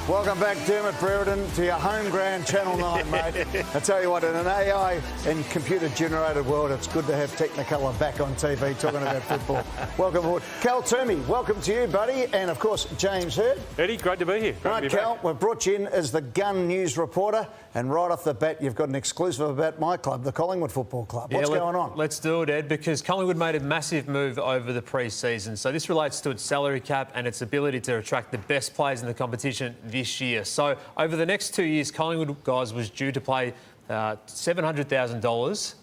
Welcome back, Dermot Brereton, to your home ground, Channel 9, mate. I tell you what, in an AI and computer-generated world, it's good to have Technicolor back on TV talking about football. Welcome aboard. Cal Twomey, welcome to you, buddy. And, of course, James Hurd. Eddie, great to be here. Right, Cal, we've brought you in as the Gun News reporter. And right off the bat, you've got an exclusive about my club, the Collingwood Football Club. What's going on? Let's do it, Ed, because Collingwood made a massive move over the pre-season. So this relates to its salary cap and its ability to attract the best players in the competition this year. So over the next 2 years, Collingwood, guys, was due to pay $700,000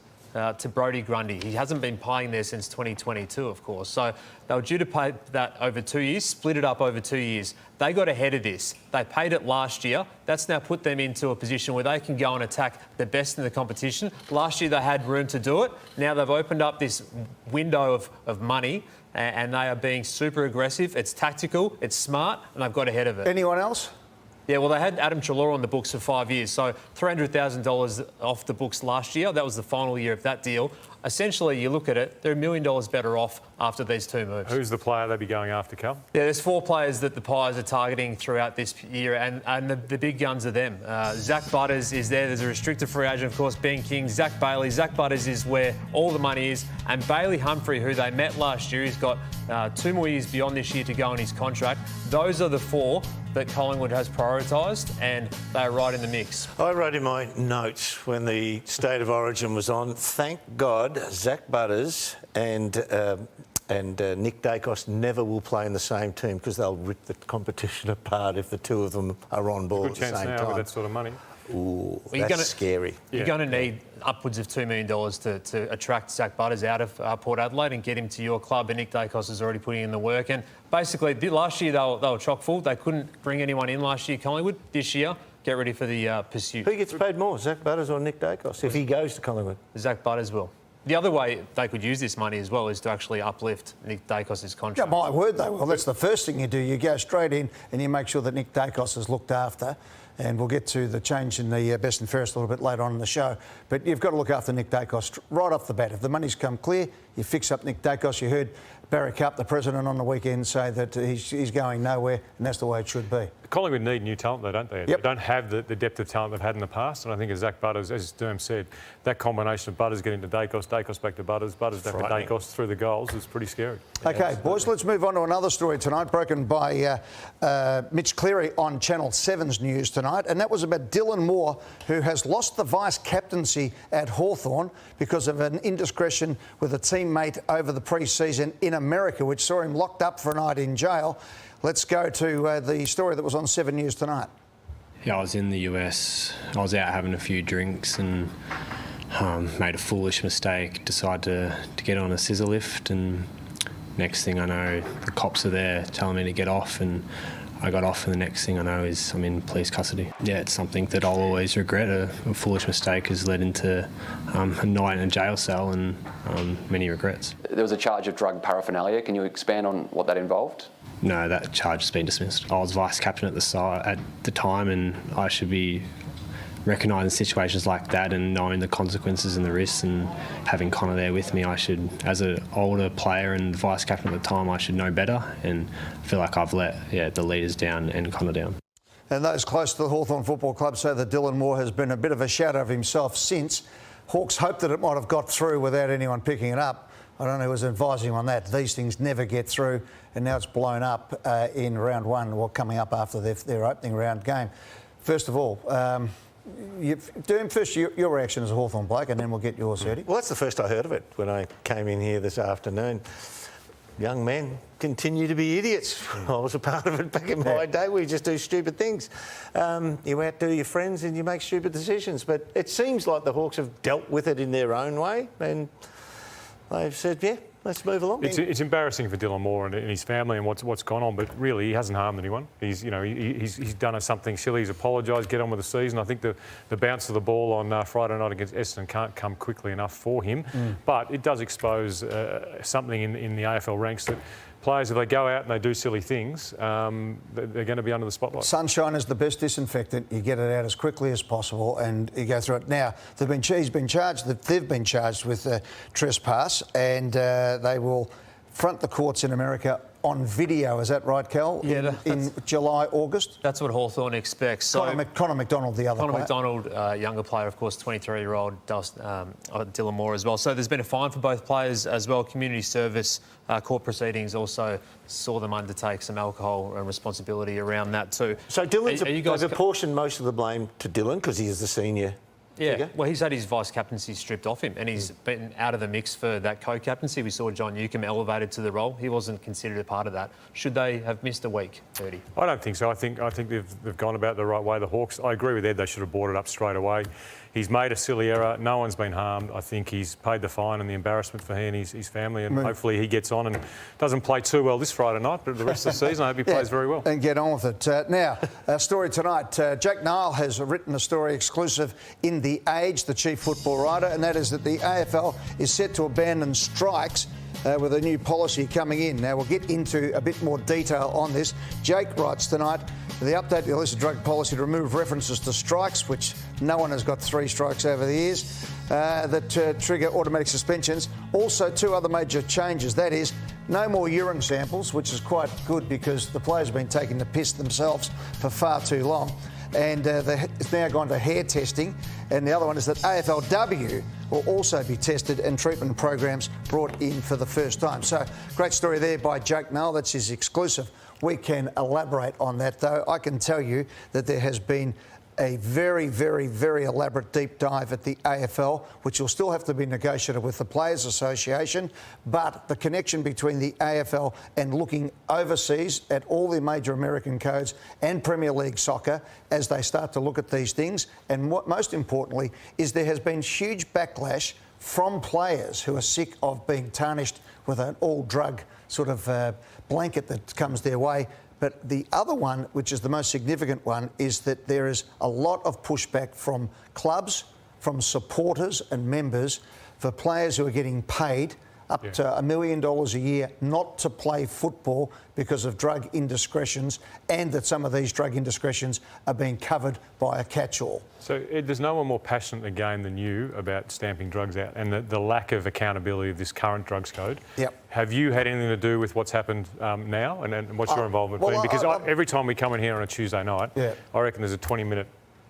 to Brodie Grundy. He hasn't been paying there since 2022, of course. So they were due to pay that over 2 years, split it up over 2 years. They got ahead of this. They paid it last year. That's now put them into a position where they can go and attack the best in the competition. Last year they had room to do it. Now they've opened up this window of money and they are being super aggressive. It's tactical, it's smart, and they've got ahead of it. Anyone else? Yeah, well, they had Adam Treloar on the books for 5 years, so $300,000 off the books last year. That was the final year of that deal. Essentially, you look at it, they're $1 million better off after these two moves. Who's the player they'd be going after, Cal? Yeah, there's 4 players that the Pies are targeting throughout this year, and the big guns are them. Zach Butters is there. There's a restricted free agent, of course, Ben King, Zach Bailey. Zach Butters is where all the money is. And Bailey Humphrey, who they met last year, he's got 2 more years beyond this year to go on his contract. Those are the 4 that Collingwood has prioritised, and they're right in the mix. I wrote in my notes when the State of Origin was on, thank God Zach Butters and Nick Dacos never will play in the same team because they'll rip the competition apart if the two of them are on board at the same time. With that sort of money. Ooh, that's scary. You're going to need upwards of $2 million to attract Zach Butters out of Port Adelaide and get him to your club, and Nick Dacos is already putting in the work. And basically, last year they were chock full. They couldn't bring anyone in last year, Collingwood. This year, get ready for the pursuit. Who gets paid more, Zach Butters or Nick Dacos, if he goes to Collingwood? Zach Butters will. The other way they could use this money as well is to actually uplift Nick Dacos' contract. Yeah, my word, they will. That's the first thing you do. You go straight in and you make sure that Nick Dacos is looked after. And we'll get to the change in the best and fairest a little bit later on in the show. But you've got to look after Nick Dacos right off the bat. If the money's come clear, you fix up Nick Dacos. You heard Barry Cup, the president, on the weekend say that he's going nowhere, and that's the way it should be. Collingwood need new talent, though, don't they? Yep. They don't have the depth of talent they've had in the past. And I think as Zach Butters, as Derm said, that combination of Butters getting to Dacos, Dacos back to Butters, Butters back to Dacos through the goals is pretty scary. OK, boys, let's move on to another story tonight, broken by Mitch Cleary on Channel 7's news tonight. And that was about Dylan Moore, who has lost the vice-captaincy at Hawthorn because of an indiscretion with a teammate over the pre-season in America, which saw him locked up for a night in jail. Let's go to the story that was on 7 News tonight. Yeah, I was in the US. I was out having a few drinks and made a foolish mistake, decided to get on a scissor lift, and next thing I know, the cops are there telling me to get off, and I got off, and the next thing I know is I'm in police custody. Yeah, it's something that I'll always regret. A foolish mistake has led into a night in a jail cell and many regrets. There was a charge of drug paraphernalia. Can you expand on what that involved? No, that charge has been dismissed. I was vice-captain at the time, and I should be recognising situations like that and knowing the consequences and the risks, and having Connor there with me, I should, as an older player and vice-captain at the time, I should know better, and I feel like I've let the leaders down and Connor down. And those close to the Hawthorn Football Club say that Dylan Moore has been a bit of a shadow of himself since. Hawks hoped that it might have got through without anyone picking it up. I don't know who was advising him on that. These things never get through, and now it's blown up in round 1, or coming up after their opening round game. First of all, first your reaction as a Hawthorn bloke, and then we'll get yours, Eddie. Well, that's the first I heard of it when I came in here this afternoon. Young men continue to be idiots. I was a part of it back in my day. We just do stupid things. You outdo your friends and you make stupid decisions. But it seems like the Hawks have dealt with it in their own way, and they've said, yeah, let's move along. It's embarrassing for Dylan Moore and his family and what's gone on, but really he hasn't harmed anyone. He's done something silly. He's apologised. Get on with the season. I think the bounce of the ball on Friday night against Essendon can't come quickly enough for him, but it does expose something in the AFL ranks that players, if they go out and they do silly things, they're going to be under the spotlight. Sunshine is the best disinfectant. You get it out as quickly as possible and you go through it. Now, they've been charged with trespass, and they will front the courts in America on video. Is that right, Cal? Yeah, in July, August? That's what Hawthorn expects. So Connor McDonald, the other Connor player. McDonald, younger player, of course, 23-year-old Dylan Moore as well. So there's been a fine for both players as well. Community service court proceedings also saw them undertake some alcohol and responsibility around that too. So Dylan's Are you guys apportioned most of the blame to Dylan because he is the senior figure? Well, he's had his vice-captaincy stripped off him and he's been out of the mix for that co-captaincy. We saw John Newcombe elevated to the role. He wasn't considered a part of that. Should they have missed a week, 30? I don't think so. I think they've gone about the right way. The Hawks, I agree with Ed, they should have brought it up straight away. He's made a silly error. No one's been harmed. I think he's paid the fine and the embarrassment for he and his family, and hopefully he gets on and doesn't play too well this Friday night, but the rest of the season I hope he plays very well. And get on with it. Now, our story tonight. Jack Niall has written a story exclusive in The Age, the chief football writer, and that is that the AFL is set to abandon strikes with a new policy coming in. Now, we'll get into a bit more detail on this. Jake writes tonight, the update to the illicit drug policy to remove references to strikes, which no one has got 3 strikes over the years, that trigger automatic suspensions. Also, 2 other major changes. That is, no more urine samples, which is quite good because the players have been taking the piss themselves for far too long. And it's now gone to hair testing. And the other one is that AFLW will also be tested and treatment programs brought in for the first time. So, great story there by Jake Null. That's his exclusive. We can elaborate on that, though. I can tell you that there has been a very, very, very elaborate deep dive at the AFL, which will still have to be negotiated with the Players Association, but the connection between the AFL and looking overseas at all the major American codes and Premier League soccer as they start to look at these things. And what most importantly is there has been huge backlash from players who are sick of being tarnished with an all-drug sort of blanket that comes their way. But the other one, which is the most significant one, is that there is a lot of pushback from clubs, from supporters and members for players who are getting paid up to $1 million a year not to play football because of drug indiscretions, and that some of these drug indiscretions are being covered by a catch-all. So, Ed, there's no one more passionate in the game than you about stamping drugs out and the lack of accountability of this current drugs code. Yep. Have you had anything to do with what's happened now, and what's your involvement been? Because every time we come in here on a Tuesday night, I reckon there's a 20-minute,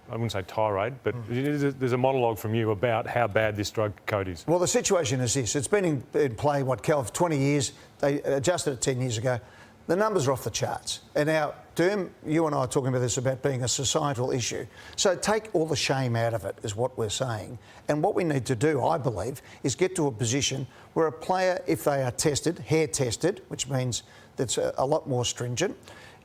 I wouldn't say tirade, but there's a monologue from you about how bad this drug code is. Well, the situation is this. It's been in play, Cal, for 20 years. They adjusted it 10 years ago. The numbers are off the charts. And now, Derm, you and I are talking about this about being a societal issue. So take all the shame out of it, is what we're saying. And what we need to do, I believe, is get to a position where a player, if they are tested, hair tested, which means that's a lot more stringent,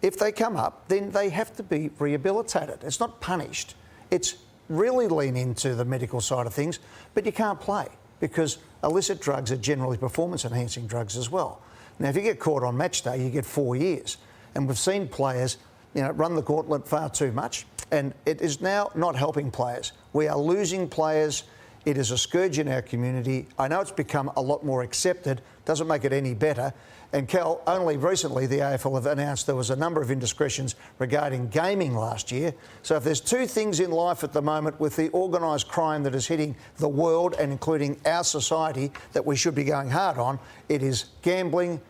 if they come up, then they have to be rehabilitated. It's not punished. It's really lean into the medical side of things, but you can't play because illicit drugs are generally performance-enhancing drugs as well. Now, if you get caught on match day, you get 4 years. And we've seen players, run the gauntlet far too much, and it is now not helping players. We are losing players. It is a scourge in our community. I know it's become a lot more accepted, doesn't make it any better. And Cal, only recently the AFL have announced there was a number of indiscretions regarding gaming last year. So if there's 2 things in life at the moment with the organised crime that is hitting the world and including our society that we should be going hard on, it is gambling,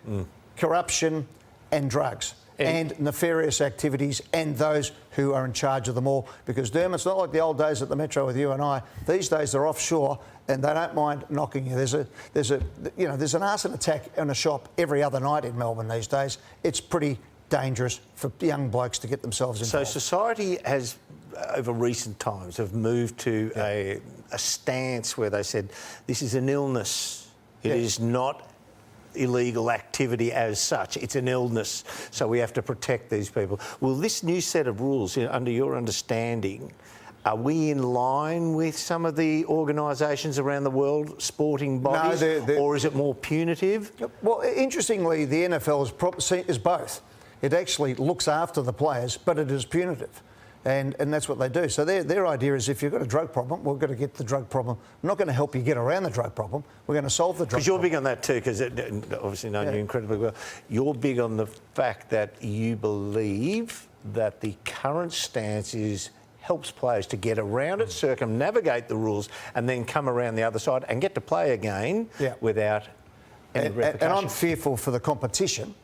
corruption and drugs. And nefarious activities and those who are in charge of them all. Because, Derm, it's not like the old days at the Metro with you and I. These days they're offshore and they don't mind knocking you. There's an arson attack in a shop every other night in Melbourne these days. It's pretty dangerous for young blokes to get themselves involved. So society has, over recent times, have moved to a stance where they said this is an illness. It is not illegal activity as such. It's an illness, so we have to protect these people. Will this new set of rules, under your understanding, are we in line with some of the organisations around the world, sporting bodies, or is it more punitive? Well, interestingly, the NFL is both. It actually looks after the players, but it is punitive. And that's what they do. So their idea is if you've got a drug problem, we're going to get the drug problem. We're not going to help you get around the drug problem. We're going to solve the drug problem. Because you're big on that too, because obviously knowing you incredibly well. You're big on the fact that you believe that the current stance helps players to get around it, circumnavigate the rules, and then come around the other side and get to play again without any repercussions. And I'm fearful for the competition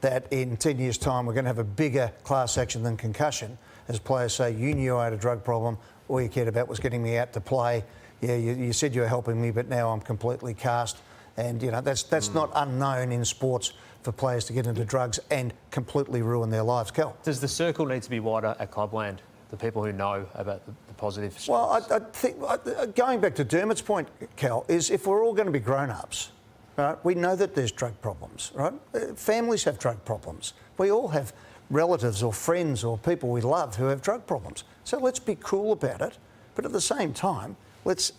that in 10 years' time we're going to have a bigger class action than concussion, as players say, you knew I had a drug problem, all you cared about was getting me out to play. Yeah, you said you were helping me, but now I'm completely cast. And, you know, that's not unknown in sports for players to get into drugs and completely ruin their lives. Kel? Does the circle need to be wider at Clubland? The people who know about the positive stress? Well, I think, going back to Dermot's point, Kel, is if we're all going to be grown-ups, right, we know that there's drug problems, right? Families have drug problems. We all have relatives or friends or people we love who have drug problems. So let's be cool about it. But at the same time, let's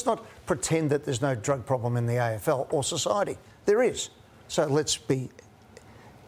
not pretend that there's no drug problem in the AFL or society. There is. So let's be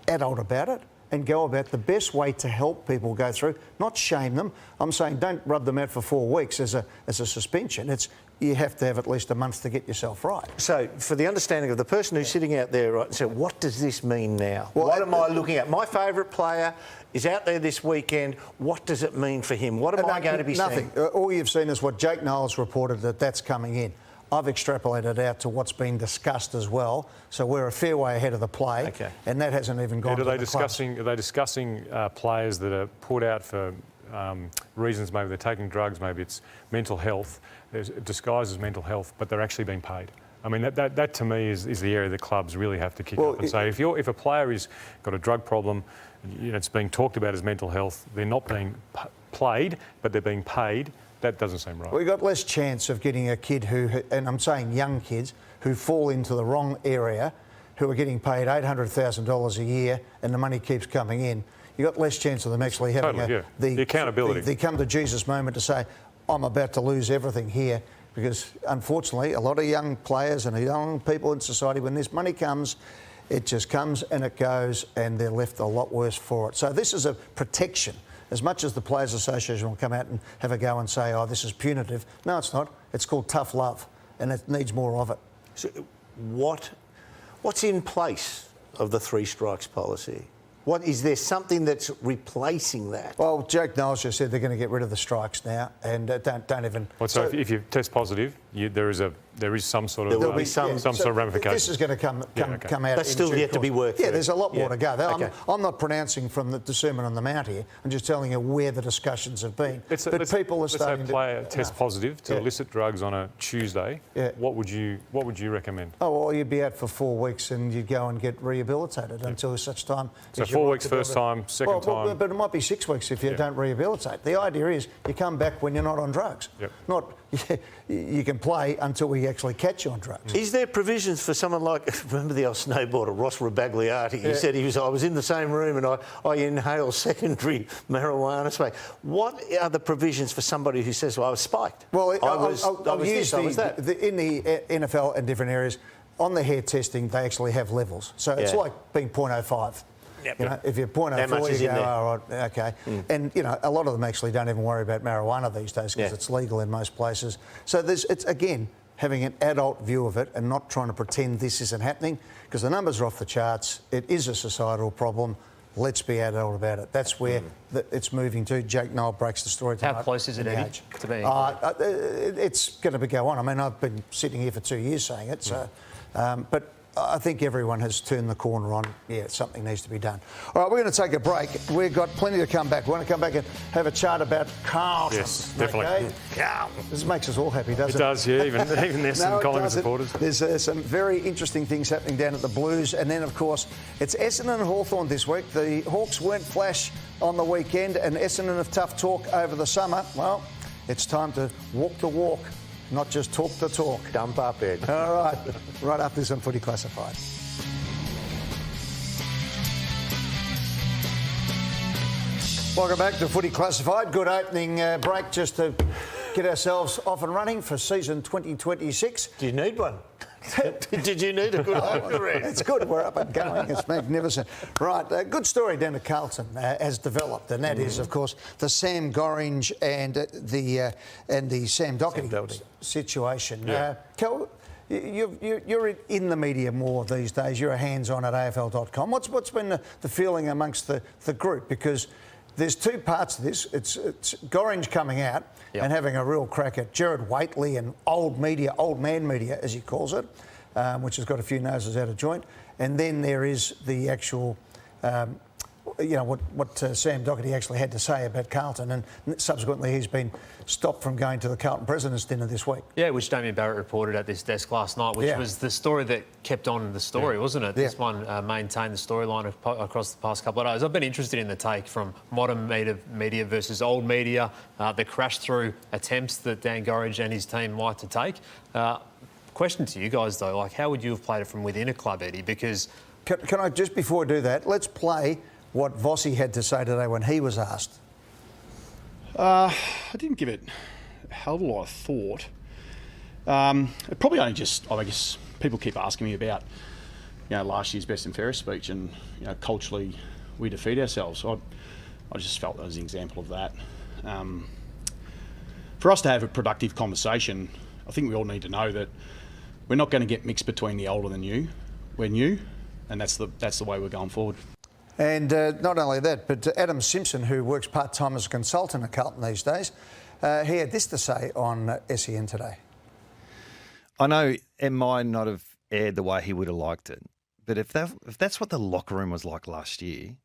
adult about it and go about the best way to help people go through, not shame them. I'm saying don't rub them out for 4 weeks as a suspension. It's you have to have at least a month to get yourself right. So, for the understanding of the person who's sitting out there, right, so what does this mean now? Well, what am I looking at? My favourite player is out there this weekend. What does it mean for him? What am I going to be nothing. seeing? All you've seen is what Jake Knowles reported that's coming in. I've extrapolated out to what's been discussed as well, so we're a fair way ahead of the play, Okay. and that hasn't even gone to the clubs. Are they discussing players that are put out for reasons, maybe they're taking drugs, maybe it's mental health, it disguises mental health, but they're actually being paid? I mean, that to me is the area that clubs really have to kick up and say, if a player has got a drug problem, you know, it's being talked about as mental health, they're not being played, but they're being paid. That doesn't seem right. We've got less chance of getting a kid who, and I'm saying young kids, who fall into the wrong area, who are getting paid $800,000 a year and the money keeps coming in. You've got less chance of them actually having the accountability. The come to Jesus moment to say, I'm about to lose everything here, because unfortunately a lot of young players and young people in society, when this money comes, it just comes and it goes and they're left a lot worse for it. So this is a protection. As much as the Players Association will come out and have a go and say, oh, this is punitive. No, it's not. It's called tough love, and it needs more of it. So what's in place of the 3 strikes policy? Is there something that's replacing that? Well, Jake Knowles just said they're going to get rid of the strikes now, and don't even. Well, so if you test positive, there is some sort of There will be some sort of ramification. This is going to come out. That's still yet to be worked Yeah, through. there's a lot more to go. Okay. I'm not pronouncing from the Sermon on the Mount here. I'm just telling you where the discussions have been. People are starting Let's say a player test positive to Yeah. illicit drugs on a Tuesday. Yeah. What would you recommend? Oh, well, you'd be out for 4 weeks and you'd go and get rehabilitated until such time. So as you're 4 right weeks to do first it. time, second time. But it might be 6 weeks if you don't rehabilitate. The idea is you come back when you're not on drugs. Yep. Not you can play until we actually catch you on drugs. Is there provisions for someone like, remember the old snowboarder, Ross Rabagliati? He said I was in the same room and I inhaled secondary marijuana spray. What are the provisions for somebody who says, well, I was spiked? Well, I I'll use that. in the NFL and different areas, on the hair testing, they actually have levels. So it's like being 0.05. Yep. You know, if you're 0.04, much is you in go, there. oh, right, okay. And, you know, a lot of them actually don't even worry about marijuana these days because it's legal in most places. So it's, again, having an adult view of it and not trying to pretend this isn't happening, because the numbers are off the charts. It is a societal problem. Let's be adult about it. That's where it's moving to. Jake Knoll breaks the story tonight. How close is it, Eddie, to being? It's going to go on. I mean, I've been sitting here for 2 years saying it, so... but I think everyone has turned the corner on. Yeah, something needs to be done. All right, we're going to take a break. We've got plenty to come back. We want to come back and have a chat about Carlton. Yes, definitely. Okay? This makes us all happy, doesn't it? It does, yeah. Even there's some Collingwood supporters. There's some very interesting things happening down at the Blues. And then, of course, it's Essendon and Hawthorn this week. The Hawks weren't flash on the weekend, and Essendon have tough talk over the summer. Well, it's time to walk the walk, not just talk the talk. Dump up, Ed. All right. Right after this on Footy Classified. Welcome back to Footy Classified. Good opening break just to get ourselves off and running for season 2026. Do you need one? Did you need a good opener, Ed? It's good. We're up and going. It's magnificent. Right. A good story down at Carlton has developed, and that is, of course, the Sam Gorringe and the Sam Doherty situation. Yeah. Kel, you're in the media more these days. You're hands-on at AFL.com. What's been the feeling amongst the group? Because there's 2 parts to this. It's Gorringe coming out and having a real crack at Gerard Whateley and old man media, as he calls it, which has got a few noses out of joint. And then there is the actual what Sam Doherty actually had to say about Carlton, and subsequently he's been stopped from going to the Carlton President's Dinner this week. Yeah, which Damien Barrett reported at this desk last night, which was the story that kept on the story, wasn't it? This one maintained the storyline across the past couple of days. I've been interested in the take from modern media versus old media, the crash-through attempts that Dan Gorringe and his team like to take. Question to you guys, though, like, how would you have played it from within a club, Eddie? Because... Can I, just before I do that, let's play what Vossi had to say today when he was asked. I didn't give it a hell of a lot of thought. It probably only just, I guess, people keep asking me about, last year's best and fairest speech, and culturally we defeat ourselves. I just felt that was an example of that. For us to have a productive conversation, I think we all need to know that we're not going to get mixed between the old and the new. We're new, and that's the way we're going forward. And not only that, but Adam Simpson, who works part-time as a consultant at Carlton these days, he had this to say on SEN today. I know it might not have aired the way he would have liked it, but if that's what the locker room was like last year,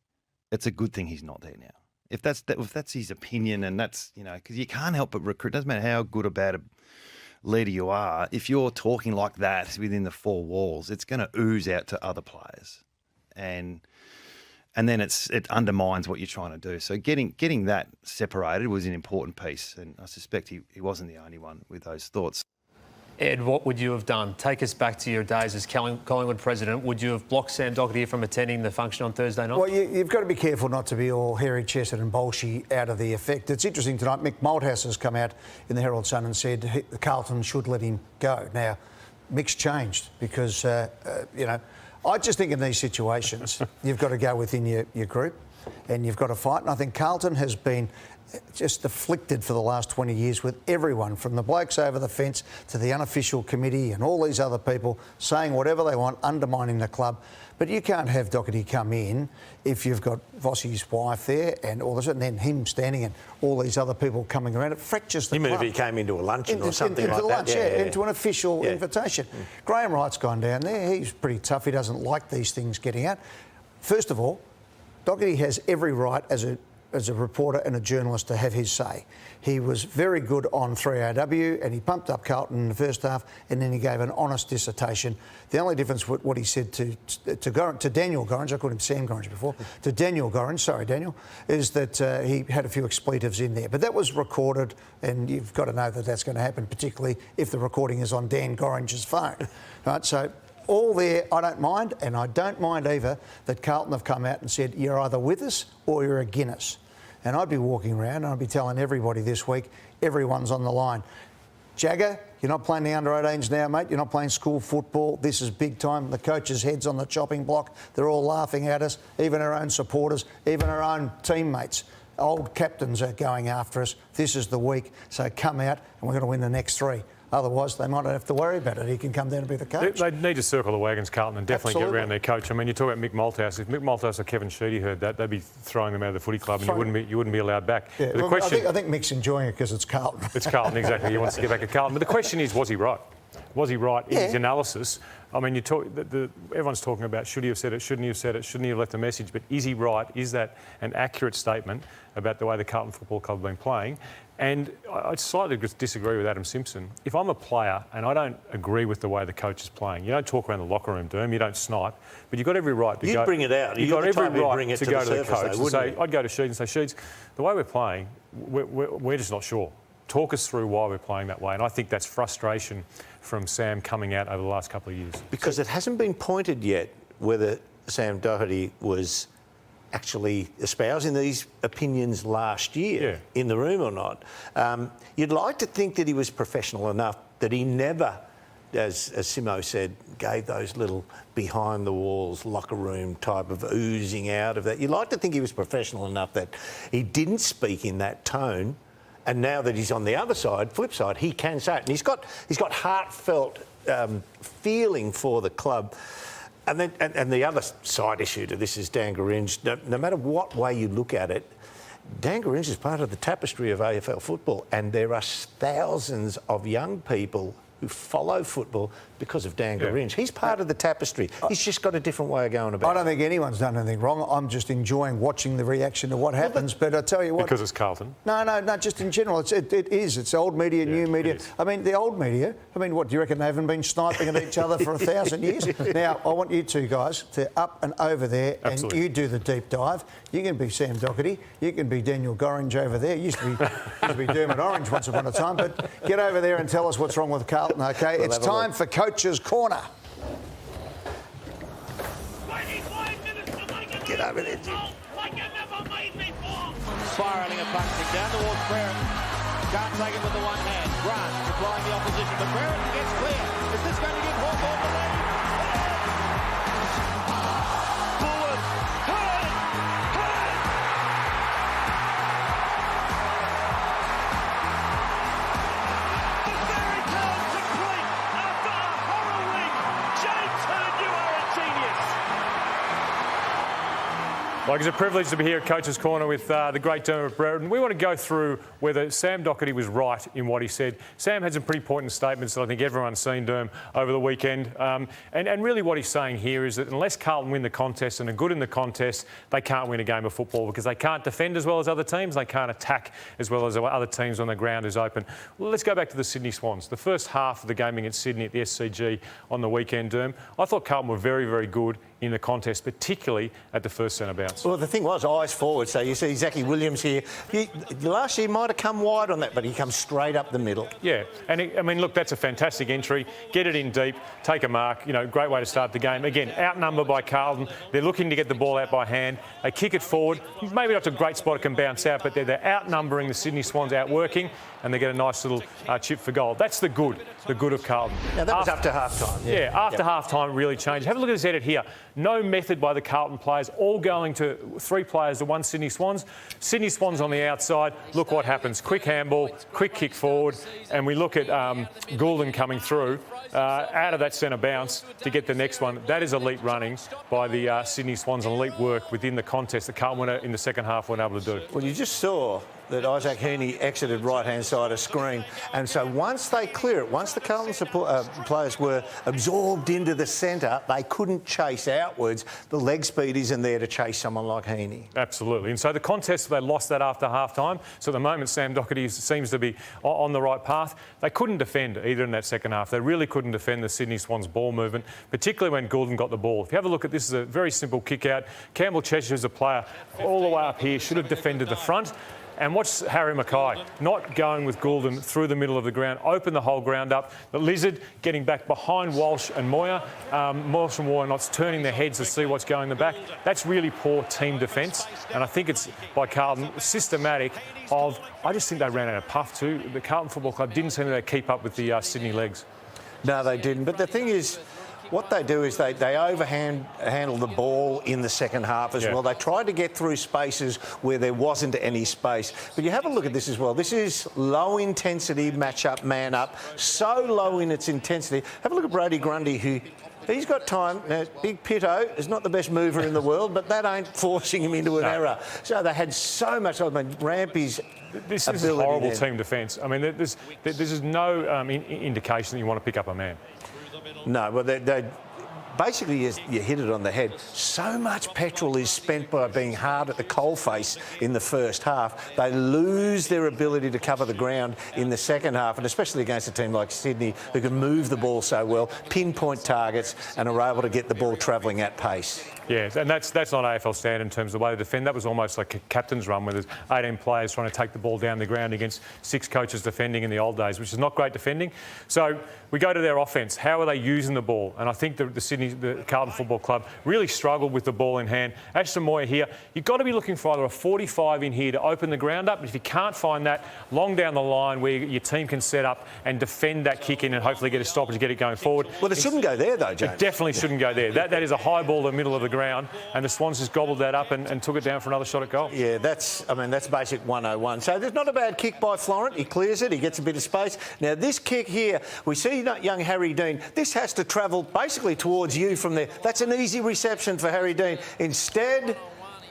it's a good thing he's not there now. If that's his opinion, and that's, because you can't help but recruit, doesn't matter how good or bad a leader you are, if you're talking like that within the four walls, it's going to ooze out to other players. And then it undermines what you're trying to do. So getting that separated was an important piece, and I suspect he wasn't the only one with those thoughts. Ed, what would you have done? Take us back to your days as Collingwood president. Would you have blocked Sam Doherty from attending the function on Thursday night? Well, you've got to be careful not to be all hairy-chested and bolshy out of the effect. It's interesting tonight, Mick Malthouse has come out in the Herald Sun and said Carlton should let him go. Now, Mick's changed because, I just think in these situations, you've got to go within your group and you've got to fight. And I think Carlton has been just afflicted for the last 20 years with everyone, from the blokes over the fence to the unofficial committee and all these other people saying whatever they want, undermining the club. But you can't have Doherty come in if you've got Vossi's wife there and all this, and then him standing and all these other people coming around. It fractures the club. You mean if he came into a luncheon or something into like lunch, that? Into an official invitation. Graham Wright's gone down there. He's pretty tough. He doesn't like these things getting out. First of all, Doherty has every right as a reporter and a journalist to have his say. He was very good on 3AW and he pumped up Carlton in the first half, and then he gave an honest dissertation. The only difference with what he said to Daniel Gorringe, I called him Sam Gorringe before, to Daniel Gorringe, sorry Daniel, is that he had a few expletives in there. But that was recorded, and you've got to know that that's going to happen, particularly if the recording is on Dan Gorringe's phone. Right, so all there, I don't mind, and I don't mind either that Carlton have come out and said you're either with us or you're against us. And I'd be walking around and I'd be telling everybody this week, everyone's on the line. Jagger, you're not playing the under-18s now, mate. You're not playing school football. This is big time. The coach's head's on the chopping block. They're all laughing at us, even our own supporters, even our own teammates. Old captains are going after us. This is the week, so come out and we're going to win the next three. Otherwise, they might not have to worry about it. He can come down and be the coach. They need to circle the wagons, Carlton, and definitely get around their coach. I mean, you talk about Mick Malthouse. If Mick Malthouse or Kevin Sheedy heard that, they'd be throwing them out of the footy club, and you wouldn't be allowed back. Yeah, but the question, I think Mick's enjoying it because it's Carlton. It's Carlton, exactly. He wants to get back at Carlton. But the question is, was he right? Was he right in his analysis? I mean, everyone's talking about should he have said it, shouldn't he have said it, shouldn't he have left a message? But is he right? Is that an accurate statement about the way the Carlton Football Club have been playing? And I slightly disagree with Adam Simpson. If I'm a player and I don't agree with the way the coach is playing, you don't talk around the locker room, Doom, you don't snipe, but you've got every right to go... You'd bring it out. You've got every right to go to the coach and say, you? I'd go to Sheeds and say, Sheeds, the way we're playing, we're just not sure. Talk us through why we're playing that way. And I think that's frustration from Sam coming out over the last couple of years. Because it hasn't been pointed yet whether Sam Doherty was actually espousing these opinions last year in the room or not. You'd like to think that he was professional enough that he never, as Simo said, gave those little behind-the-walls locker room type of oozing out of that. You'd like to think he was professional enough that he didn't speak in that tone. And now that he's on the other side, flip side, he can say it. And he's got heartfelt feeling for the club. And the other side issue to this is Dan Gorringe. No matter what way you look at it, Dan Gorringe is part of the tapestry of AFL football, and there are thousands of young people who follow football because of Dan Garinge. He's part of the tapestry. He's just got a different way of going about it. I don't think anyone's done anything wrong. I'm just enjoying watching the reaction to what happens. But I tell you what... Because it's Carlton? No, just in general. It is. It's old media, new media. I mean, the old media, what, do you reckon they haven't been sniping at each other for 1,000 years? Now, I want you two guys to up and over there and you do the deep dive. You can be Sam Doherty. You can be Daniel Gorringe over there. Used to be Dermot Orange once upon a time. But get over there and tell us what's wrong with Carlton, OK? It's time for Coach's Corner. Get over there, Jim. Spiralling and punching down towards Brereton. Can't take it with the one hand. Grant supplying the opposition, but Brereton gets clear. Is this going to give Hawthorn the lead? Bullet! Hurry! Hurry! The fairy tale complete after a horror week. James Hearn, you are a genius. Like, it's a privilege to be here at Coach's Corner with the great Dermot Brereton. We want to go through whether Sam Doherty was right in what he said. Sam had some pretty poignant statements that I think everyone's seen, Derm, over the weekend. And really what he's saying here is that unless Carlton win the contest and are good in the contest, they can't win a game of football because they can't defend as well as other teams. They can't attack as well as other teams when the ground is open. Well, let's go back to the Sydney Swans. The first half of the game against Sydney at the SCG on the weekend, Derm, I thought Carlton were very, very good in the contest, particularly at the first centre bounce. Well, the thing was, eyes forward. So you see Zachy Williams here. Last year might have come wide on that, but he comes straight up the middle. Yeah, and look, that's a fantastic entry. Get it in deep, take a mark. Great way to start the game. Again, outnumbered by Carlton. They're looking to get the ball out by hand. They kick it forward. Maybe not to a great spot it can bounce out, but they're outnumbering the Sydney Swans, outworking, and they get a nice little chip for goal. That's the good of Carlton. Now, that was after half-time. Yeah, after half-time it really changed. Have a look at this edit here. No method by the Carlton players, all going to 3 players to 1 Sydney Swans. Sydney Swans on the outside. Look what happens. Quick handball, quick kick forward, and we look at Goulden coming through out of that centre bounce to get the next one. That is elite running by the Sydney Swans and elite work within the contest that Carlton in the second half weren't able to do. Well, you just saw that Isaac Heaney exited right-hand side of screen. And so once they clear it, once the Carlton players were absorbed into the centre, they couldn't chase outwards. The leg speed isn't there to chase someone like Heaney. Absolutely. And so the contest, they lost that after half-time. So at the moment, Sam Doherty seems to be on the right path. They couldn't defend either in that second half. They really couldn't defend the Sydney Swans ball movement, particularly when Goulden got the ball. If you have a look at this, is a very simple kick out. Campbell Cheshire is a player all the way up here, should have defended the front. And watch Harry McGuire not going with Goulden through the middle of the ground, open the whole ground up. The Lizard getting back behind Walsh and Moyer. Walsh and Moyer not turning their heads to see what's going in the back. That's really poor team defence. And I think it's by Carlton systematic of, I just think they ran out of puff too. The Carlton Football Club didn't seem to keep up with the Sydney legs. No, they didn't. But the thing is, what they do is they handle the ball in the second half as well. They tried to get through spaces where there wasn't any space. But you have a look at this as well. This is low intensity match-up, man-up. So low in its intensity. Have a look at Brodie Grundy, who... He's got time. Now, Big Pitto is not the best mover in the world, but that ain't forcing him into an error. So they had so much. I mean, Rampy's This is horrible team defence. I mean, there's no indication that you want to pick up a man. No, well, they basically, you hit it on the head. So much petrol is spent by being hard at the coalface in the first half. They lose their ability to cover the ground in the second half, and especially against a team like Sydney, who can move the ball so well, pinpoint targets, and are able to get the ball travelling at pace. Yeah, and that's not AFL standard in terms of the way they defend. That was almost like a captain's run where there's 18 players trying to take the ball down the ground against 6 coaches defending in the old days, which is not great defending. So we go to their offence. How are they using the ball? And I think the Carlton Football Club really struggled with the ball in hand. Ashton Moyer here, you've got to be looking for either a 45 in here to open the ground up. But if you can't find that, long down the line where your team can set up and defend that kick in and hopefully get a stoppage and get it going forward. Well, it shouldn't go there though, James. It definitely shouldn't go there. That is a high ball to the middle of the ground, and the Swans just gobbled that up and took it down for another shot at goal. Yeah, that's basic 101. So there's not a bad kick by Florent. He clears it. He gets a bit of space. Now, this kick here, we see young Harry Dean. This has to travel basically towards you from there. That's an easy reception for Harry Dean. Instead,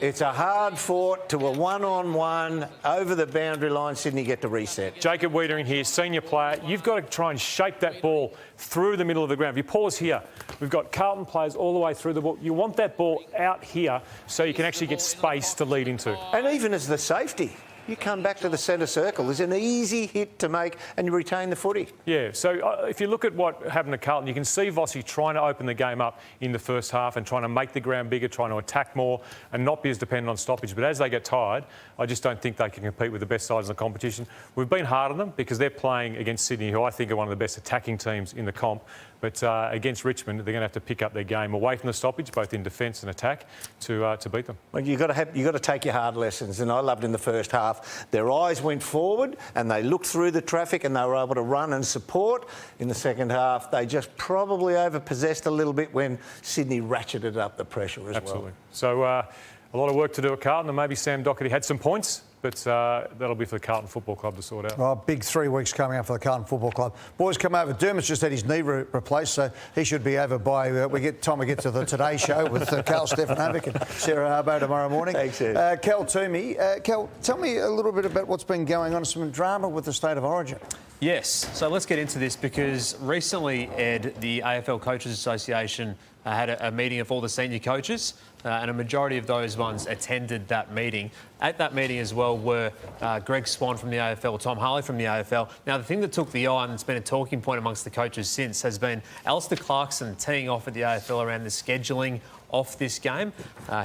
It's a hard fought to a one-on-one over the boundary line. Sydney get to reset. Jacob Wiedering here, senior player. You've got to try and shape that ball through the middle of the ground. If you pause here, we've got Carlton players all the way through the ball. You want that ball out here so you can actually get space to lead into. And even as the safety, you come back to the centre circle. There's an easy hit to make and you retain the footy. Yeah, so if you look at what happened to Carlton, you can see Vossi trying to open the game up in the first half and trying to make the ground bigger, trying to attack more and not be as dependent on stoppage. But as they get tired, I just don't think they can compete with the best sides in the competition. We've been hard on them because they're playing against Sydney, who I think are one of the best attacking teams in the comp. But against Richmond, they're going to have to pick up their game away from the stoppage, both in defence and attack, to beat them. Well, you've got to take your hard lessons, and I loved in the first half. Their eyes went forward and they looked through the traffic and they were able to run and support. In the second half, they just probably overpossessed a little bit when Sydney ratcheted up the pressure as Absolutely. well. So a lot of work to do at Carlton, and maybe Sam Docherty had some points, but that'll be for the Carlton Football Club to sort out. Oh, big 3 weeks coming up for the Carlton Football Club. Boys, come over. Dermot's just had his knee replaced, so he should be over by time we get to the Today Show with Cal Stefanovic and Sarah Harbo tomorrow morning. Thanks, Ed. Cal Twomey. Cal, tell me a little bit about what's been going on, some drama with the State of Origin. Yes, so let's get into this because recently, Ed, the AFL Coaches Association had a meeting of all the senior coaches and a majority of those ones attended that meeting. At that meeting as well were Greg Swan from the AFL, Tom Harley from the AFL. Now, the thing that took the eye and it's been a talking point amongst the coaches since has been Alistair Clarkson teeing off at the AFL around the scheduling off this game.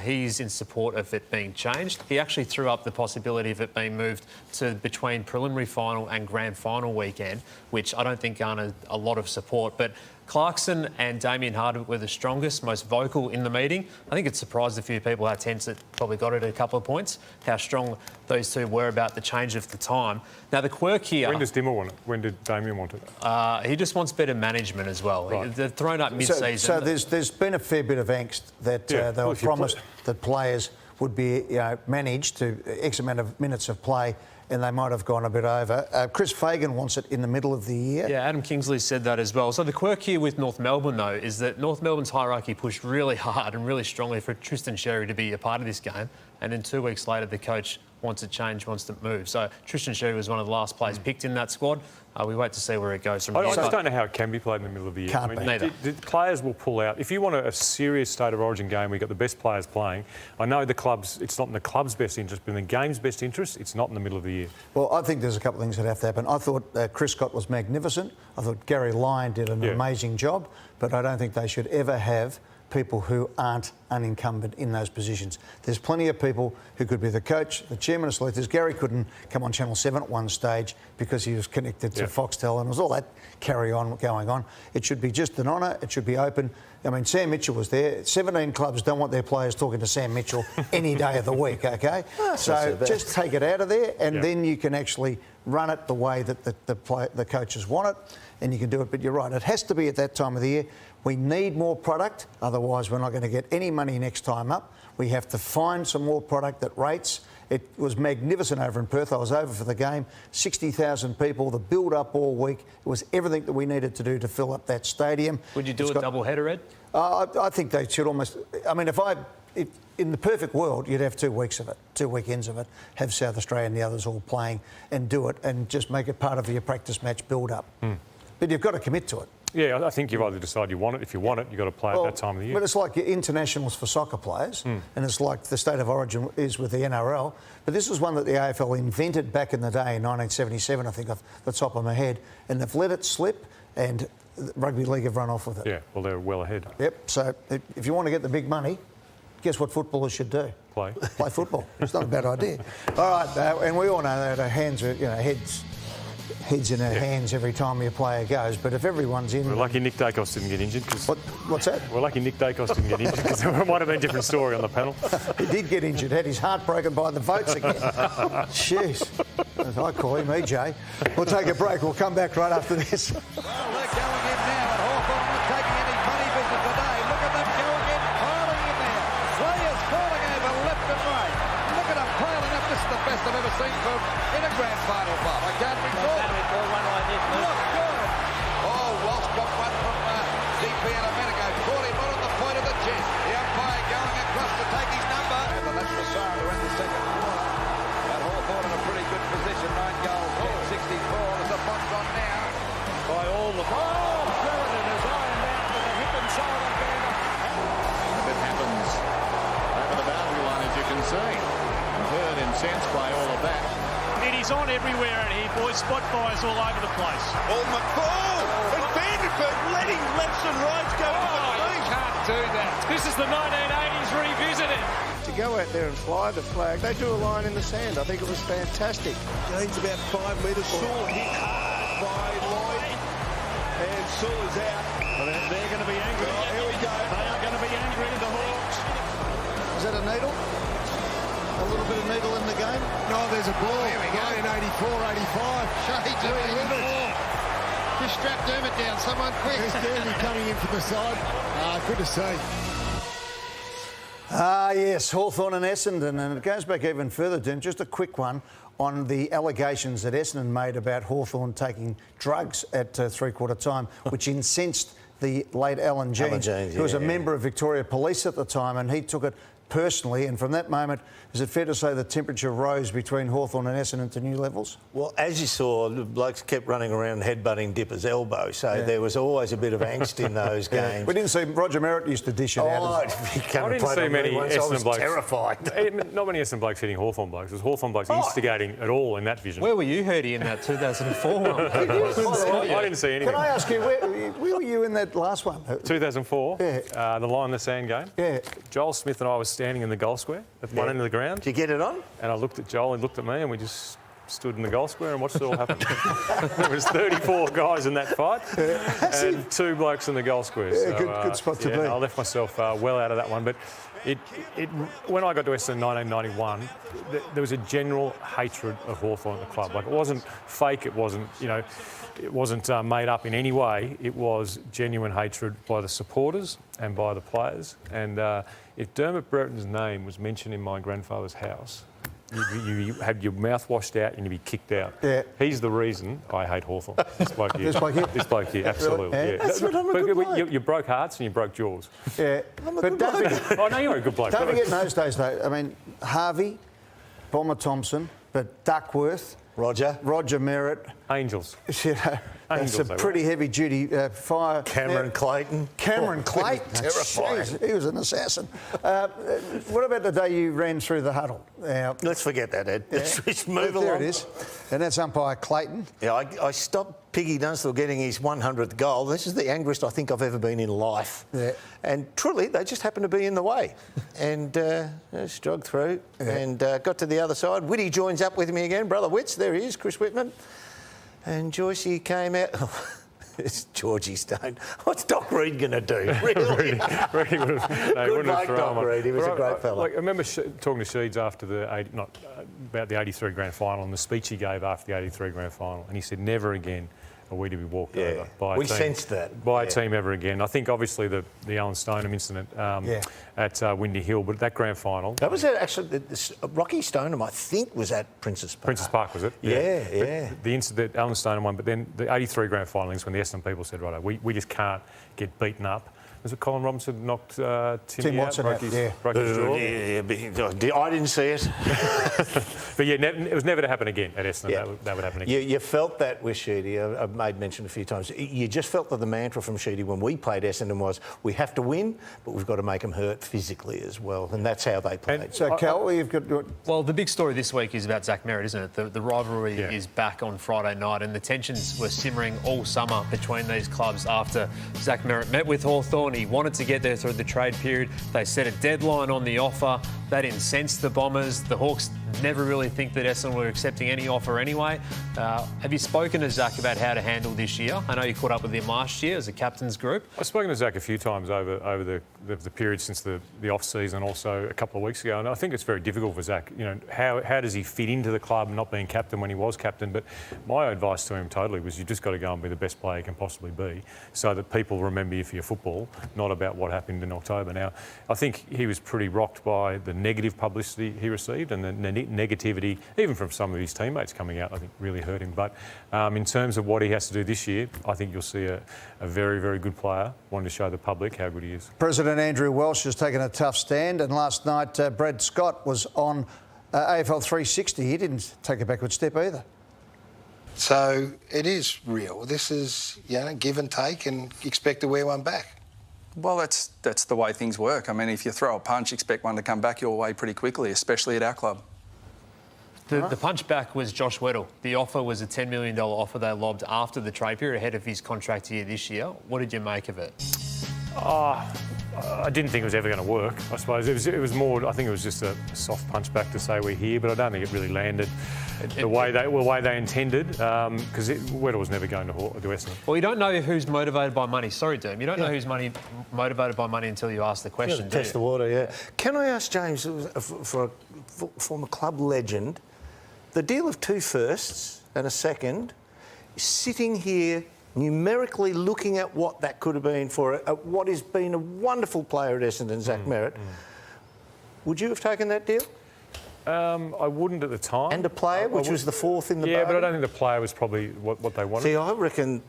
He's in support of it being changed. He actually threw up the possibility of it being moved to between preliminary final and grand final weekend, which I don't think garnered a lot of support. But Clarkson and Damien Hardwick were the strongest, most vocal in the meeting. I think it surprised a few people how tense it probably got it at a couple of points, how strong those two were about the change of the time. Now, the quirk here... When does Dimmer want it? When did Damien want it? He just wants better management as well. Right. They've thrown up mid-season. So there's been a fair bit of angst that they were promised that players would be managed to X amount of minutes of play, and they might have gone a bit over. Chris Fagan wants it in the middle of the year. Yeah, Adam Kingsley said that as well. So the quirk here with North Melbourne, though, is that North Melbourne's hierarchy pushed really hard and really strongly for Tristan Sherry to be a part of this game. And then 2 weeks later, the coach wants to change, wants to move. So Tristan Sherry was one of the last players picked in that squad. We wait to see where it goes from here. I just don't know how it can be played in the middle of the year. Can't be. Neither. The players will pull out. If you want a serious State of Origin game, we've got the best players playing. I know the clubs, it's not in the club's best interest, but in the game's best interest, it's not in the middle of the year. Well, I think there's a couple of things that have to happen. I thought Chris Scott was magnificent. I thought Gary Lyon did an amazing job, but I don't think they should ever have people who aren't unincumbent in those positions. There's plenty of people who could be the coach, the chairman of selectors. Gary couldn't come on Channel 7 at one stage because he was connected to Foxtel, and there was all that carry-on going on. It should be just an honour. It should be open. I mean, Sam Mitchell was there. 17 clubs don't want their players talking to Sam Mitchell any day of the week, OK? So just take it out of there, and then you can actually run it the way that the coaches want it, and you can do it. But you're right, it has to be at that time of the year. We need more product, otherwise we're not going to get any money next time up. We have to find some more product that rates. It was magnificent over in Perth. I was over for the game. 60,000 people, the build-up all week. It was everything that we needed to do to fill up that stadium. Would you do a double-header, Ed? I think they should almost... I mean, if in the perfect world, you'd have 2 weeks of it, 2 weekends of it, have South Australia and the others all playing and do it and just make it part of your practice match build-up. But you've got to commit to it. Yeah, I think you've either decided you want it. If you want it, you've got to play at that time of the year. But it's like your internationals for soccer players, and it's like the State of Origin is with the NRL. But this was one that the AFL invented back in the day in 1977, I think, off the top of my head, and they've let it slip, and Rugby League have run off with it. Yeah, well, they're well ahead. Yep, so if you want to get the big money, guess what footballers should do? Play football. It's not a bad idea. All right, and we all know that our hands are, heads in our hands every time your player goes, but if everyone's in... We're lucky Nick Dacos didn't get injured. What's that? We're lucky Nick Dacos didn't get injured because there might have been a different story on the panel. He did get injured, had his heart broken by the votes again. Jeez. As I call him, EJ. We'll take a break. We'll come back right after this. Well, they're going in now, and Hawthorn not taking any money business today. Look at them going in, piling in there. Players falling over left and right. Look at them piling up. This is the best I've ever seen from in a grand final, Bob. I can't recall. One like this. Look good. Oh, Walsh got one from DP and a minute ago. Caught him on the point of the chest. The umpire going across to take his number. And the left Massara to end the second quarter. But Hawthorn in a pretty good position. 9 goals, 10-64. There's a box on now by all the... Oh, Sheridan is ironed out with a hip and shoulder bender. If it happens over the boundary line, as you can see. Bird incensed by all of that. And he's on everywhere in here, boys. Spot fires all over the place. Oh, and Vanderbilt letting lefts and rights go to the feet. Can't do that. This is the 1980s revisited. To go out there and fly the flag, they drew a line in the sand. I think it was fantastic. Gains about 5 metres. Sewell hit hard by Lloyd. And Sewell is out. Well, they're going to be angry. Oh, here we go. They are going to be angry, the Hawks. Is that a needle? A little bit of needle in the game? No, there's a ball. Here we go. 1984-85. Shades of 84. Just strap Dermot down, someone quick. There's Derby coming in from the side. Good to see. Yes, Hawthorn and Essendon, and it goes back even further, Doom. Just a quick one on the allegations that Essendon made about Hawthorn taking drugs at three-quarter time, which incensed the late Alan Jeans, who was a member of Victoria Police at the time, and he took it personally, and from that moment, is it fair to say the temperature rose between Hawthorn and Essendon to new levels? Well, as you saw, the blokes kept running around headbutting Dipper's elbow, so there was always a bit of angst in those games. We didn't see Roger Merritt used to dish it out. I didn't see many Essendon blokes. Terrified. Not many Essendon blokes hitting Hawthorn blokes. It was Hawthorn blokes instigating at all in that vision. Where were you, Hurdy, in that 2004 one? I didn't see anything. Can I ask you, where were you in that last one? 2004, Yeah. the line in the sand game. Yeah. Joel Smith and I was standing in the goal square at one end of the ground. Did you get it on? And I looked at Joel, he looked at me, and we just stood in the goal square and watched it all happen. There was 34 guys in that fight and 2 blokes in the goal square. So, good spot to be. I left myself well out of that one. But when I got to Essendon in 1991, there was a general hatred of Hawthorn at the club. Like, it wasn't fake, it wasn't, it wasn't made up in any way. It was genuine hatred by the supporters and by the players. And if Dermot Brereton's name was mentioned in my grandfather's house, you had your mouth washed out and you'd be kicked out. Yeah. He's the reason I hate Hawthorn. This bloke here. This bloke here? This bloke here, absolutely. Really? Yeah. That's what I'm a good bloke. You broke hearts and you broke jaws. Yeah. But don't forget, Oh, no, you're a good bloke. don't forget in those days, though, I mean, Harvey, Bomber Thompson, but Duckworth, Roger Merritt. Angels. You know, Angels, some pretty heavy-duty fire. Cameron Clayton. Cameron Clayton. Terrifying. Jeez, he was an assassin. What about the day you ran through the huddle? Let's forget that, Ed. Let's move along. There it is. And that's umpire Clayton. Yeah, I stopped Piggy Dunstall getting his 100th goal. This is the angriest I think I've ever been in life. Yeah. And truly, they just happened to be in the way. And just jogged through and got to the other side. Whitty joins up with me again. Brother Wits, there he is, Chris Whitman. And Joycey came out. It's Georgie Stone. What's Doc Reed going to do? Really? Reed would have, no, Good bloke, Doc Reed. He was a great fella. I remember talking to Sheeds after about the 83 grand final and the speech he gave after the 83 grand final. And he said, never again are we to be walked over by a we team. sensed that. By a team ever again. I think, obviously, the Alan Stoneham incident at Windy Hill, but that grand final... That was actually... Rocky Stoneham, I think, was at Princess Park. Princess Park, was it? Yeah. The incident, Alan Stoneham one, but then the 83 grand final is when the Essendon people said, right, we just can't get beaten up. Was it Colin Robinson knocked Tim Watson out? Broke his jaw? I didn't see it. But yeah, it was never to happen again at Essendon. Yeah. That would happen again. You felt that with Sheedy. I've made mention a few times. You just felt that the mantra from Sheedy when we played Essendon was, we have to win, but we've got to make them hurt physically as well. And that's how they played. And so, Cal, you've got... Well, the big story this week is about Zach Merritt, isn't it? The rivalry is back on Friday night, and the tensions were simmering all summer between these clubs after Zach Merritt met with Hawthorn. He wanted to get there through the trade period. They set a deadline on the offer. That incensed the Bombers. The Hawks never really think that Essendon were accepting any offer anyway. Have you spoken to Zach about how to handle this year? I know you caught up with him last year as a captain's group. I've spoken to Zach a few times over the period since the off-season, also a couple of weeks ago, and I think it's very difficult for Zach. You know, how does he fit into the club, not being captain when he was captain? But my advice to him totally was you just got to go and be the best player you can possibly be so that people remember you for your football, not about what happened in October. Now, I think he was pretty rocked by the negative publicity he received and the negativity, even from some of his teammates coming out, I think really hurt him. But in terms of what he has to do this year, I think you'll see a very, very good player wanting to show the public how good he is. President Andrew Welsh has taken a tough stand, and last night Brad Scott was on AFL 360. He didn't take a backward step either. So it is real. This is, give and take, and expect to wear one back. Well, that's the way things work. I mean, if you throw a punch, expect one to come back your way pretty quickly, especially at our club. The punch back was Josh Weddle. The offer was a $10 million offer they lobbed after the trade period ahead of his contract year this year. What did you make of it? I didn't think it was ever going to work, I suppose. It was more, I think it was just a soft punch back to say we're here, but I don't think it really landed the way they intended, because Weddle was never going to Essendon. Well, you don't know who's motivated by money. Sorry, Derm. You don't know who's motivated by money until you ask the question, do you? Test the water, yeah. Can I ask James, for a former club legend, the deal of 2 firsts and a second, sitting here numerically looking at what that could have been for what has been a wonderful player at Essendon, Zach Merritt, would you have taken that deal? I wouldn't at the time. And a player, which was the 4th in the Yeah, bargain? but I don't think the player was probably what they wanted. See, I reckon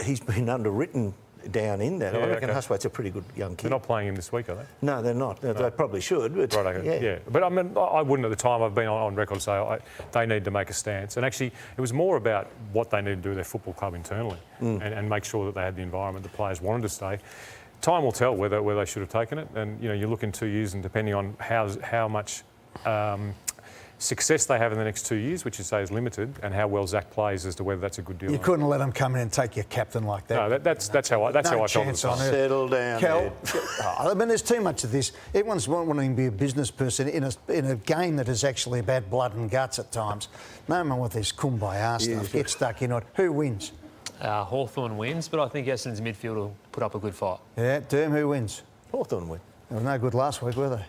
he's been underwritten down in that. Yeah, I reckon okay. Huswaite's a pretty good young kid. They're not playing him this week, are they? No, they're not. They probably should. But right, okay. Yeah. But I mean, I wouldn't at the time. I've been on record to say they need to make a stance. And actually, it was more about what they need to do with their football club internally and make sure that they had the environment the players wanted to stay. Time will tell whether they should have taken it. And, you look in 2 years and depending on how much success they have in the next 2 years, which you say is limited, and how well Zach plays as to whether that's a good deal. You couldn't let him come in and take your captain like that. No, that's how I felt at the time. Settle down, Kel, I mean, there's too much of this. Everyone's wanting to be a business person in a game that is actually about blood and guts at times. No one with this kumbaya stuff. Get stuck in it. Who wins? Hawthorn wins, but I think Essendon's midfield will put up a good fight. Yeah, Derm, who wins? Hawthorn win. They were no good last week, were they?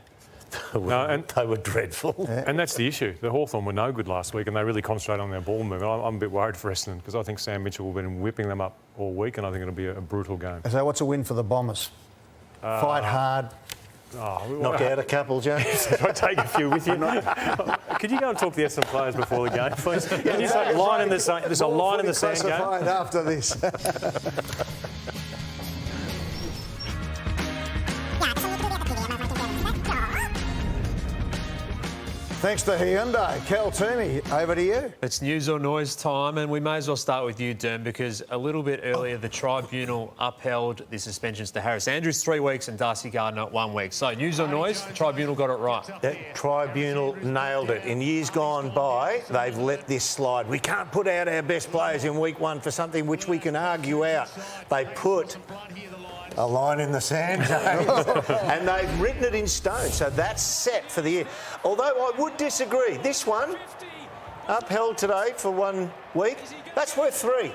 No, and they were dreadful. Yeah. And that's the issue. The Hawthorn were no good last week and they really concentrated on their ball movement. I'm a bit worried for Essendon because I think Sam Mitchell will have been whipping them up all week and I think it'll be a brutal game. So what's a win for the Bombers? Fight hard. Knock out a couple, James. I'll take a few with you. Could you go and talk to the Essendon players before the game, please? Can you say line in the sand? There's a line in the sand game. After this. Thanks to Hyundai. Kel Twomey, over to you. It's news or noise time, and we may as well start with you, Derm, because a little bit earlier the tribunal upheld the suspensions to Harris Andrews 3 weeks and Darcy Gardner 1 week. So news or noise, the tribunal got it right. That tribunal nailed it. In years gone by, they've let this slide. We can't put out our best players in week 1 for something which we can argue out. They put a line in the sand, James. And they've written it in stone, so that's set for the year. Although I would disagree. This one, upheld today for 1 week, that's worth 3.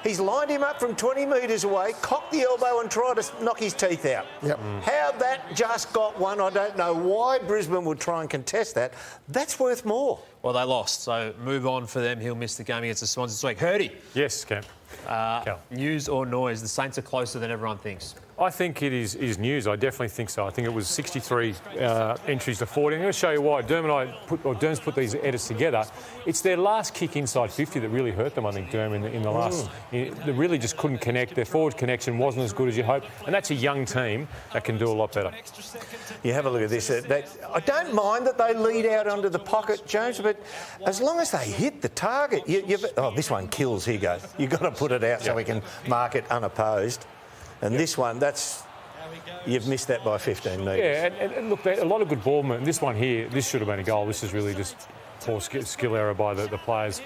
He's lined him up from 20 metres away, cocked the elbow and tried to knock his teeth out. Yep. How that just got 1, I don't know why Brisbane would try and contest that. That's worth more. Well, they lost, so move on for them. He'll miss the game against the Swans this week. Hurdy. Yes, Cam. News or noise, the Saints are closer than everyone thinks. I think it is news. I definitely think so. I think it was 63 entries to 40. I'm going to show you why. Derm's put these edits together. It's their last kick inside 50 that really hurt them, I think, Derm, in the last... They really just couldn't connect. Their forward connection wasn't as good as you hope. And that's a young team that can do a lot better. You have a look at this. I don't mind that they lead out under the pocket, James, but as long as they hit the target... this one kills. Here you go. You've got to put it out so we can mark it unopposed. And this one, you've missed that by 15 metres. Yeah, and look, a lot of good ball movement. This one here, this should have been a goal. This is really just poor skill error by the players.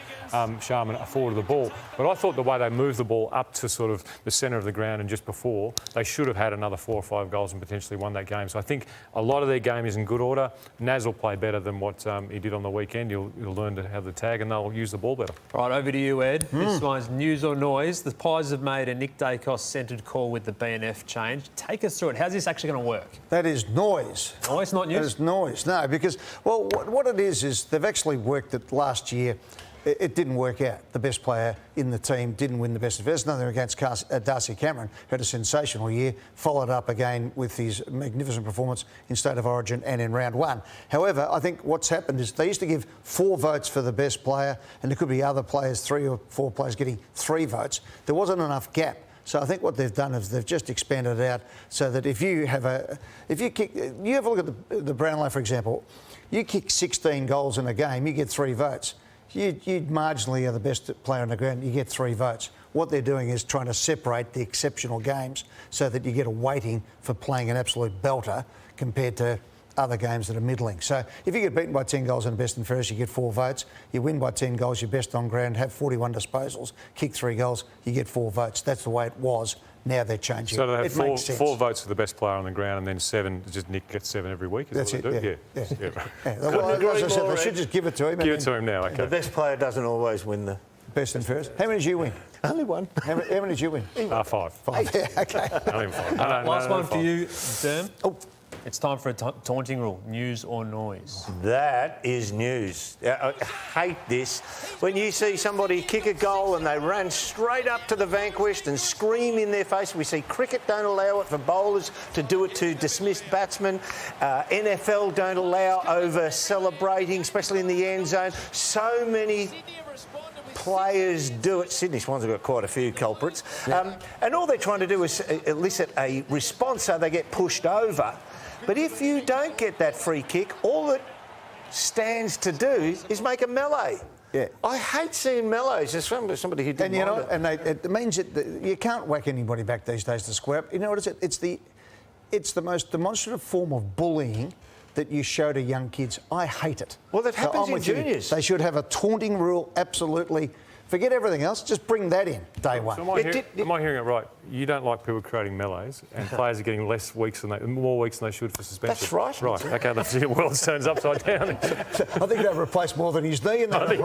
Sharman forward of the ball. But I thought the way they moved the ball up to sort of the centre of the ground and just before, they should have had another 4 or 5 goals and potentially won that game. So I think a lot of their game is in good order. Naz will play better than what he did on the weekend. He'll learn to have the tag and they'll use the ball better. Right, over to you, Ed. This one's news or noise. The Pies have made a Nick Dacos-centred call with the BNF change. Take us through it. How's this actually going to work? That is noise. Noise, not news? That is noise. No, because, well, what it is they've actually worked it last year it didn't work out. The best player in the team didn't win the best and fairest. Nothing against Darcy Cameron, who had a sensational year, followed up again with his magnificent performance in State of Origin and in round one. However, I think what's happened is they used to give 4 votes for the best player, and there could be other players, 3 or 4 players getting 3 votes. There wasn't enough gap. So I think what they've done is they've just expanded it out so that if you have a look at the Brownlow, for example, you kick 16 goals in a game, you get 3 votes. You marginally are the best player on the ground, you get 3 votes. What they're doing is trying to separate the exceptional games so that you get a weighting for playing an absolute belter compared to other games that are middling. So if you get beaten by 10 goals in best and fairest, you get 4 votes. You win by 10 goals, you're best on ground, have 41 disposals, kick 3 goals, you get 4 votes. That's the way it was. Now they're changing. So they it have makes sense. 4 votes for the best player on the ground, and then 7. Just Nick gets 7 every week. That's it. Yeah. Well, as I said, they should just give it to him. Give it to him now. Okay. The best player doesn't always win the best and fairest. How many did you win? Only one. How many did you win? 5. 5. Yeah, okay. Only 5. Last one for you, Derm. Oh. It's time for a taunting rule. News or noise? That is news. I hate this. When you see somebody kick a goal and they run straight up to the vanquished and scream in their face. We see cricket don't allow it for bowlers to do it to dismissed batsmen. NFL don't allow over celebrating, especially in the end zone. So many players do it. Sydney Swans have got quite a few culprits. And all they're trying to do is elicit a response so they get pushed over. But if you don't get that free kick, all it stands to do is make a melee. Yeah. I hate seeing melees. There's somebody who didn't mind it. It means that you can't whack anybody back these days to square up. You know what it is? It's the most demonstrative form of bullying that you show to young kids. I hate it. Well, that happens in juniors. They should have a taunting rule, absolutely. Forget everything else. Just bring that in day one. So am I hearing it right? You don't like people creating melees, and players are getting more weeks than they should for suspension. That's right. Right. Okay. The world turns upside down. I think they've replaced more than his knee in that. I think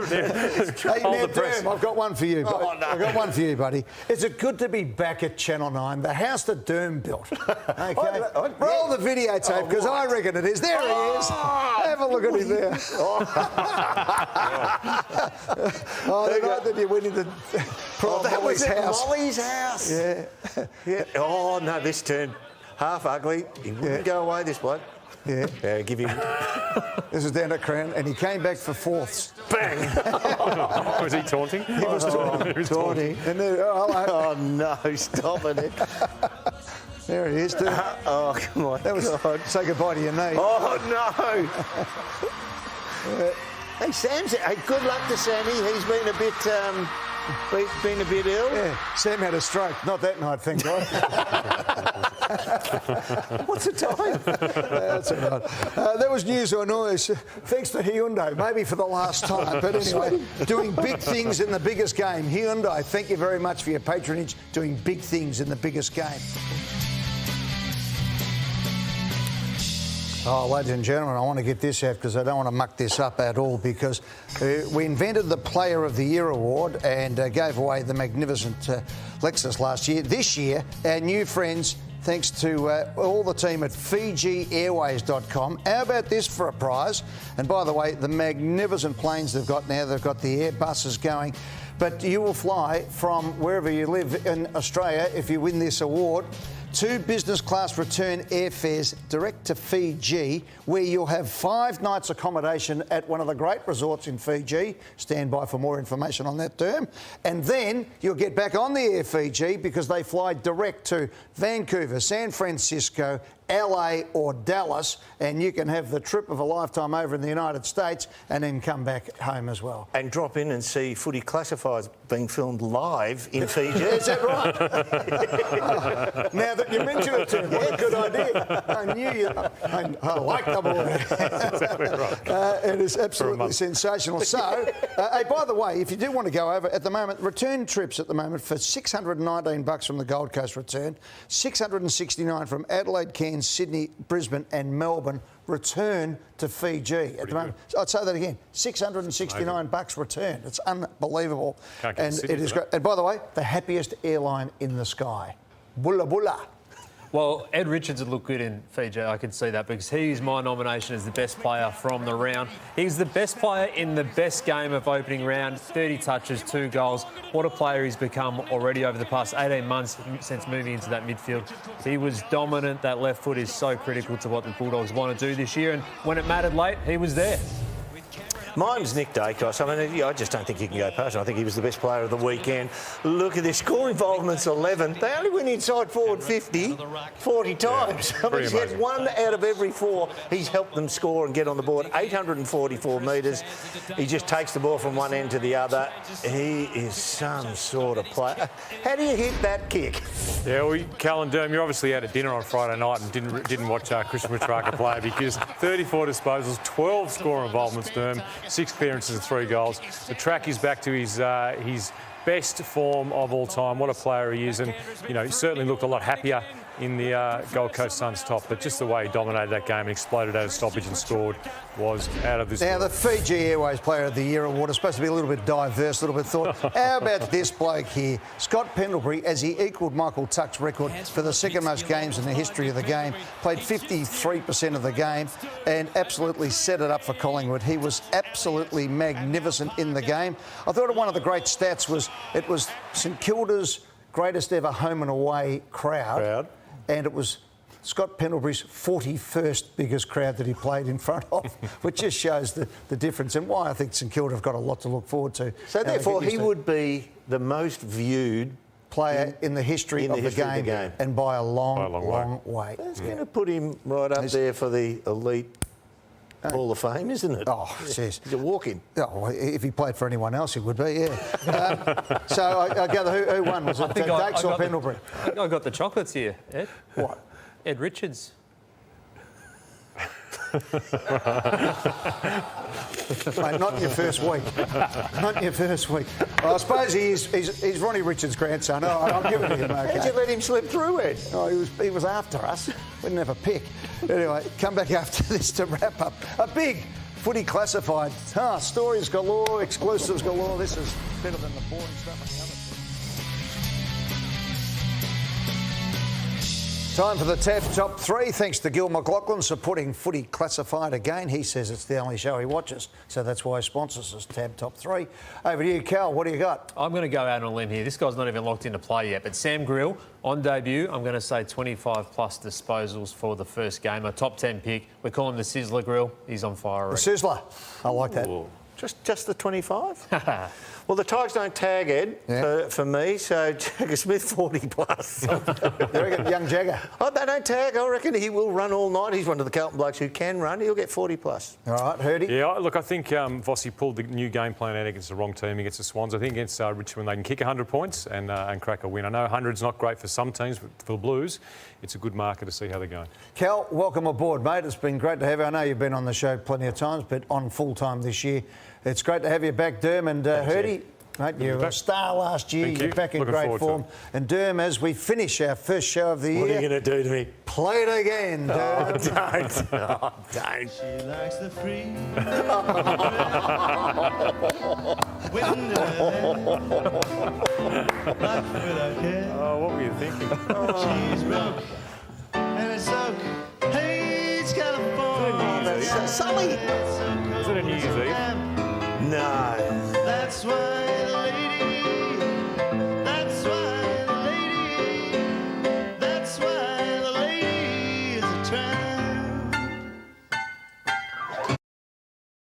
they have. Hey, now, Derm, I've got one for you. Oh, no. I've got one for you, buddy. Is it good to be back at Channel 9, the house that Derm built? Okay. Roll the videotape because I reckon it is. There he is. Have a look at him there. The night that you went into that was at house. Molly's house. Yeah. Yeah. Oh, no, this turned half ugly. He wouldn't go away, this bloke. Yeah. Give him... This was down at Crown, and he came back for 4ths. Bang! Was he taunting? He was taunting. And then, oh, no, stop it. There he is. Oh, come on. That was God. Say goodbye to your knee. Oh, no. Hey, Sam's. Hey, good luck to Sammy. He's been a bit ill. Yeah, Sam had a stroke. Not that night, thank God. What's the time? That's all right. That was news or noise. Thanks to Hyundai, maybe for the last time. But anyway, doing big things in the biggest game. Hyundai, thank you very much for your patronage. Doing big things in the biggest game. Oh, ladies and gentlemen, I want to get this out because I don't want to muck this up at all because we invented the Player of the Year award and gave away the magnificent Lexus last year. This year, our new friends, thanks to all the team at FijiAirways.com. How about this for a prize? And by the way, the magnificent planes they've got now, they've got the Airbuses going. But you will fly from wherever you live in Australia if you win this award. 2 business class return airfares direct to Fiji, where you'll have 5 nights accommodation at one of the great resorts in Fiji. Stand by for more information on that term. And then you'll get back on the Air Fiji because they fly direct to Vancouver, San Francisco, LA or Dallas, and you can have the trip of a lifetime over in the United States and then come back home as well. And drop in and see Footy Classified being filmed live in Fiji. Is that right? Now that you mention it to me, what a good idea. I knew you. I like the boy. It is absolutely sensational. So, hey, by the way, if you do want to go over, at the moment, return trips at the moment for $619 from the Gold Coast return, $669 from Adelaide, Cairns, Sydney, Brisbane and Melbourne return to Fiji at the moment. I'd say that again, $669 return. It's unbelievable. And it is great. And by the way, the happiest airline in the sky. Bulla Bulla. Well, Ed Richards would look good in Fiji, I can see that, because he's my nomination as the best player from the round. He's the best player in the best game of opening round, 30 touches, 2 goals. What a player he's become already over the past 18 months since moving into that midfield. He was dominant. That left foot is so critical to what the Bulldogs want to do this year, and when it mattered late, he was there. Mine's Nick Dacos. I mean, I just don't think you can go past him. I think he was the best player of the weekend. Look at this. Score involvement's 11. They only went inside forward 40 times. I mean, he's had 1 out of every 4. He's helped them score and get on the board. 844 metres. He just takes the ball from one end to the other. He is some sort of player. How do you hit that kick? Yeah, well, Cal and Derm, you're obviously out at dinner on Friday night and didn't watch Christian Petrarca play, because 34 disposals, 12 score involvements, Derm, 6 clearances and 3 goals. The track is back to his best form of all time. What a player he is, and he certainly looked a lot happier in the Gold Coast Suns top, but just the way he dominated that game and exploded out of stoppage and scored was out of this Now, world. the Fiji Airways Player of the Year award is supposed to be a little bit diverse, a little bit thought. How about this bloke here, Scott Pendlebury, as he equalled Michael Tuck's record for the second most games in the history of the game, played 53% of the game and absolutely set it up for Collingwood. He was absolutely magnificent in the game. I thought one of the great stats was it was St Kilda's greatest ever home and away crowd. And it was Scott Pendlebury's 41st biggest crowd that he played in front of, which just shows the difference and why I think St Kilda have got a lot to look forward to. So therefore, he would be the most viewed player in the history of the game, and by a long way. That's going to put him right up there for the elite Hall of Fame, isn't it? Oh, yes. He's a walk-in. Oh, if he played for anyone else, he would be, yeah. So I gather who won? Was it Dakes or Pendlebury? I got the chocolates here, Ed. What? Ed Richards. Mate, not in your first week. Not in your first week. Well, I suppose he's Ronnie Richards' grandson. I'll give it to him. Okay. How'd you let him slip through, Ed? Oh, he was after us. We didn't have a pick. Anyway, come back after this to wrap up. A big Footy Classified. Stories galore, exclusives galore. This is better than the boring stuff on the other. Time for the TAB Top 3. Thanks to Gil McLaughlin supporting Footy Classified again. He says it's the only show he watches, so that's why he sponsors us, TAB Top 3. Over to you, Cal. What do you got? I'm going to go out on a limb here. This guy's not even locked into play yet, but Sam Grill, on debut, I'm going to say 25-plus disposals for the first game. A top 10 pick. We call him the Sizzler Grill. He's on fire already. The Sizzler. I like that. Ooh. Just the 25? Well, the Tigers don't tag, Ed, for me, so Jagger Smith, 40-plus. You reckon young Jagger? Oh, they don't tag. I reckon he will run all night. He's one of the Carlton blokes who can run. He'll get 40-plus. All right, Hurdy? Yeah, look, I think Vossi pulled the new game plan out against the wrong team, against the Swans. I think against Richmond they can kick 100 points and crack a win. I know 100's not great for some teams, but for the Blues, it's a good marker to see how they're going. Cal, welcome aboard, mate. It's been great to have you. I know you've been on the show plenty of times, but on full-time this year. It's great to have you back, Derm, and Hurdy. Mate, you were a star last year. You're back in great form. And Derm, as we finish our first show of the year... What are you going to do to me? Play it again, Derm. Oh, don't. She likes the free. Oh, what were you thinking? She's broke and it's so hates California. That's Sully. Is it a New Year's Eve? No. That's why the lady. That's why the lady. That's why the lady is a tramp.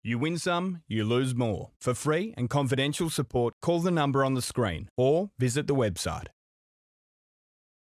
You win some, you lose more. For free and confidential support, call the number on the screen or visit the website